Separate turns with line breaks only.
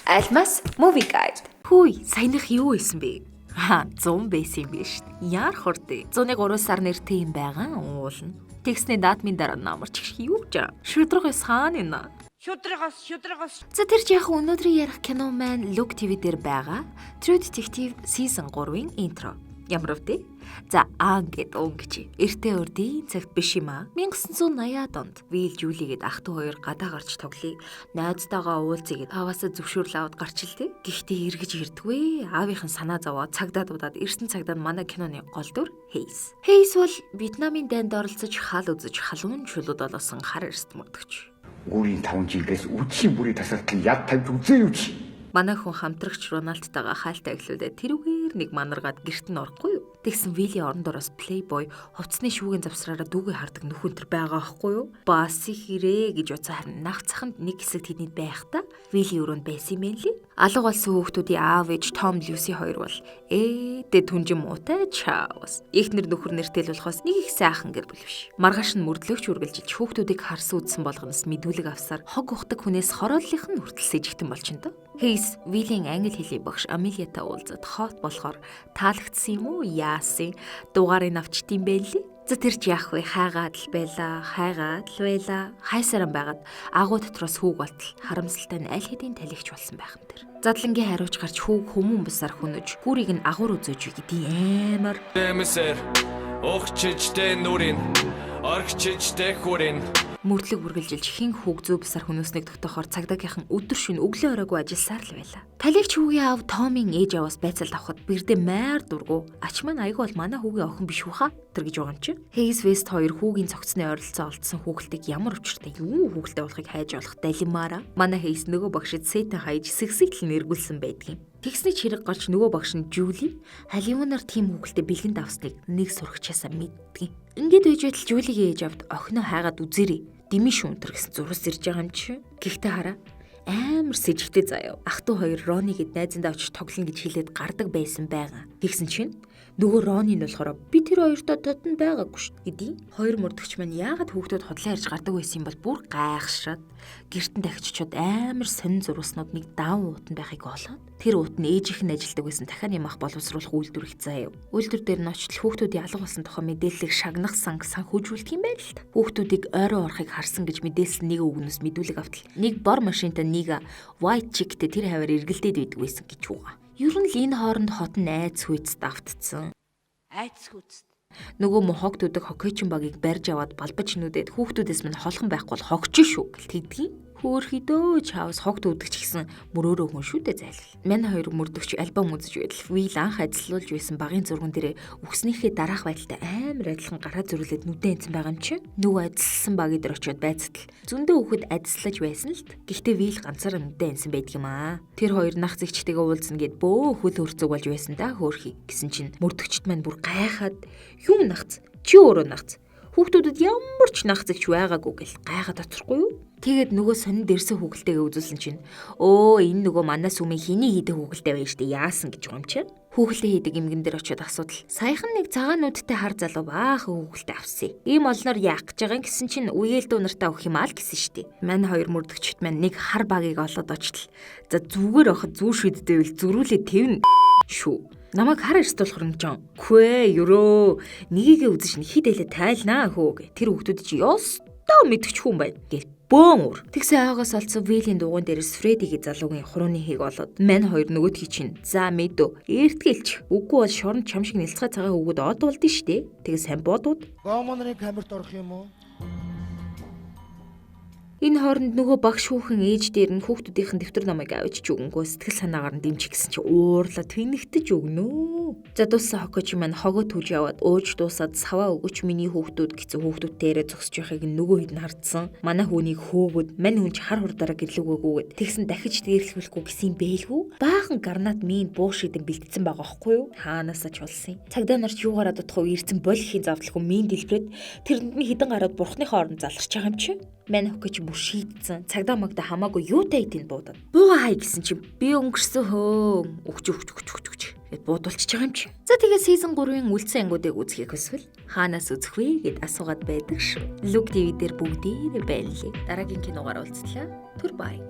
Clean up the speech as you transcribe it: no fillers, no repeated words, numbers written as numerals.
Almas Movie Guide.
Хүй, саянах юу исэн бэ? 100 байсан юм биш. Яар хордё. 103 сар нэртэй юм байгаа уулна. Текстний даатмын дараа намарч их юу жаа. Шүдрэгээс хаана нэ?
Шудрагас.
За тэр ч яг өнөөдрийн ярих кино маань Look TV дээр байгаа. True Detective Season 3-ын интро. Ямар вэ? За гэд өнгөч. Эртээ урдийн цагт биш юм аа. 1980-аад онд Will Julie-гээд ах トゥ хоёр гадаа гарч тоглоё. Найзтайгаа уулзъя гэд аваасаа зөвшөөрөл аваад гарч илтээ. Гэхдээ эргэж ирдгүй. Аавынхан санаа зовоод цагдаа дуудаад ирсэн цагдаа манай киноны гол дүр Hayes. Hayes бол Вьетнамын дайнд оролцож хал үзэж халуун чулууд олосон хар эрст мөрдөгч.
Өөрийн 5 жилээс үдшийн бүрийн тасалтал яд тавьж үзээ юу чи?
Манай хүн хамтрагч Рональдтайгаа хайлтаа эхлүүлээд тэрүүгээр нэг манаргаад гэрт нь орохгүй юу? Тэгсэн Вилли орон дороос Playboy хувцсны шүүгийн завсраараа дүүгээ хардаг нөхөнтөр байгаа аахгүй юу? Бас их ирээ гэж уцаа харин нах цаханд нэг хэсэг тэдний байхдаа Вилли өрөөнд байсан юм байна ли? Алга болсон хүүхдүүдийн аав ээж Том Люси хоёр бол дэ түнжин муутай чаавс. Эхнэр нөхөр нэртэй л болохоос нэг их сайхан гэр бүл биш. Маргааш нь мөрдлөгч үргэлжилж хүүхдүүдийг харсан үдсэн болгоноос мэдүүлэг авсаар хог ухдаг хүнээс хорооллынх нь хүртэл сэжигтэн болчихно. Hayes Виллийн англи хэлний багш Амелиатай уулзаад хот болохоор таалагдсан юм уу яасын дугаарыг авчдсан байл ли? За тэр ч яах вэ? Хайгаад л байла. Хайсаран байгаад агуу дотроос хүүг болтол харамсалтай нь аль хэдийн талигч болсон байх юм тэр. Задлангийн хариуч гарч хүүг хүмүүн бусаар хүнөж гүрийг нь агуур үзэж гэдэг амар.
Дэмсэр огчжтэй нүрийн оргчжтэй хүрэн
Мөрдлөг үргэлжилж хин хүүг зүү бусаар хүнөөснэг тогтоохоор цагдаагийнхан өдөр шөнө өглөө оройгүй ажилласаар л байла. Талигч хүүгийн аав Томын ээж аваас байцаалд авахд бэрдэ майр дургу. Ач маань аягүй бол манай хүүгийн охин биш үү хаа? Тэр гэж байгаа юм чи. Hayes West хоёр хүүгийн цогцны ойролцоо олдсон хүүхэлтийг ямар учиртай юу хүүхэлтэй болохыг хайж олох далимаараа. Манай Hayes нөгөө багшид сэтэн хайж сэгсэгтэл нэргүүлсэн байдгийн. Тэгсний чирэг гарч нөгөө багш нь Julie халивунаар тийм хүүхэлтэй бэлгэнд авсныг нэг сурагчаасаа мэддэг. Ингээд үеж байтал Julie-гийн ээж авд охиноо хайгаад үзээрэй. Дими шүүнтэр гэсэн зурс ирж байгаа юм чи. Гэхдээ хараа амар сэжигтэй заяа. Ах トゥ хоёр Ронигэд найзандаа очиж тоглоно гэж хэлээд гардаг байсан байгаа. Тэгсэн чинь нөгөө Рони нь болохоор би тэр хоёртой дотн байгаагүй шүү гэдгийг. Хоёр мөрдөгч маань яагаад хүүхдүүд хотлон ярьж гардаг байсан юм бол бүр гайхшраад гэртэн дахиччод амар сонин зурваснууд нэг даван уутан байхыг олоод тэр уут нь ээжийнх нь ажилдаг байсан дахиад юм ах боловсруулах үйлдвэр их заяа. Үйлдвэр дээр нь очил хүүхдүүдийн алга болсон тухай мэдээллийг шагнах санхүүжүүлдэг юм байл л та. Хүүхдүүдийг ойроо орохыг харсан гэж мэдээлсэн нэг өгнөөс мэдүүлэг автал нэг бор машинтай нэг white chick-тэй тэр хавар эргэлдээд байдаг байсан гэж үгаа. Ер нь л энэ хооронд хот нь айц хүйцэд автцсан.
Айц хүчтэй.
Нөгөө мохог дүүдэг хоккейчин багийг барьж аваад балбаж нүдэд хүүхдүүдээс минь холхон байхгүй бол хогч шүү гэл тэгдгийн. Хөөхөдөө чаавс хог дүүдэг ч гэсэн мөрөөрөө хүн шүү дээ зайлгал. Мань хоёр мөрдөгч альбом үзэж байдал Will анх ажиллуулж байсан багийн зурган дээрээ үгснийхээ дараах байдалтай амар адилхан гараа зөрүүлээд нүдэн энцэн байгаа юм чи. Нөгөө ажилласан багийн дээр очиод байцтал зөндөө хүүхэд ажиллаж байсан л т. Гэхдээ Will ганцаараа нүдэн энцэн байдаг юм аа. Тэр хоёр нах зэгчтэйгээ уулзна гэд бөө хөл хөрцөг болж байсан да хөөхий гэсэн чинь мөрдөгчт маань бүр гайхаад юм нахц чи өөрөө нахц. Хүүхдүүдэд ямар ч нах зэгч байгаагүй гэл гайхаад оцрохгүй юу? Тэгээд нөгөө сонин дэрсэн хүүхэлтэйгээ үзүүлсэн чинь энэ нөгөө манаас өмнө хиний хийдэг хүүхэлтэй байж штэ яасан гэж байгаа юм чи. Хүүхэлтэй хийдэг эмгэн дээр очиод асуудал. Саяхан нэг цагаануудтай хар залуу баахан хүүхэлтэй авсан. Ийм олноор яах гэж байгаа гэсэн чинь үеэл дүү нартаа өгөх юм аа л гэсэн штэ. Мань хоёр мөрдөгчт маань нэг хар багийг олоод очтол. За зүгээр охид зүү шүддээ вэл зөрүүлээ тэвнэ шүү. Намайг хар эрс болохоор юм жоо. Хөөе ёроо. Нёгийг үзэж нэг хит хэлээ тайлнаа хөөг. Тэр хүүхдүүд чи ёстой мэдгч хүн байна гэл бөөмөр. Тэгсэн аагаас олцсон Вилийн дугуйн дээрээс Фредигийн залуугийн хурууны хийг олоод мань хоёр нөгөөдхий чинь за мэдөө эртгэлч үгүй бол шорон чам шиг нэлцгай цагаан өгөөд од болдсон штэ. Тэгээ сайн бодууд.
Гомонрын камерт орох юм уу?
Энэ хооронд нөгөө багш хүүхэн ээж дээр нь хүүхдүүдийнхэн дэвтэр номыг авчиж өгөнгөө сэтгэл санаагаар нь дэмжих гэсэн чи уурлаа тэнэгтэж өгнө. За дууссан хоккейч маань хогоо түүж яваад ууж дуусаад саваа өгөч миний хүүхдүүд гэсэн хүүхдүүдтээрээ зогсож байхыг нөгөө хэд нь хардсан. Манай хүүнийг хөөгөөд мань хүн ч хар хурдаараа гэрлэг өгөөгээд тэгсэн дахиж дээрлэхүүлэхгүй гэсэн бэлгүү. Баахан гарнат минь буу шидэн бэлтцсэн байгаа байхгүй юу? Хаанаасаа ч болсон. Цагдаа нарч юугаараа дутах уу ирсэн болихийн завдлахгүй минь дэлбрээд тэрэнд нь хідэн гараад бурхныхоо оронд заларч байгаа юм чи. Мань хоккейч бүр шийдсэн. Цагдаа магда хамаагүй юутай идэнд буудаад. Бууга хай гэсэн чи би өнгөрсөн хөө. Өгч гэд буудуулчих байгаа юм чи. За тэгээ season 3-ын үлдсэн ангуудыг үзхийг хүсвэл хаанаас үзэх вэ гэд асуугаад байдаг шүү. Look TV дээр бүгдээрээ байна лээ. Дараагийн киногаар уулзлаа. Түр бай.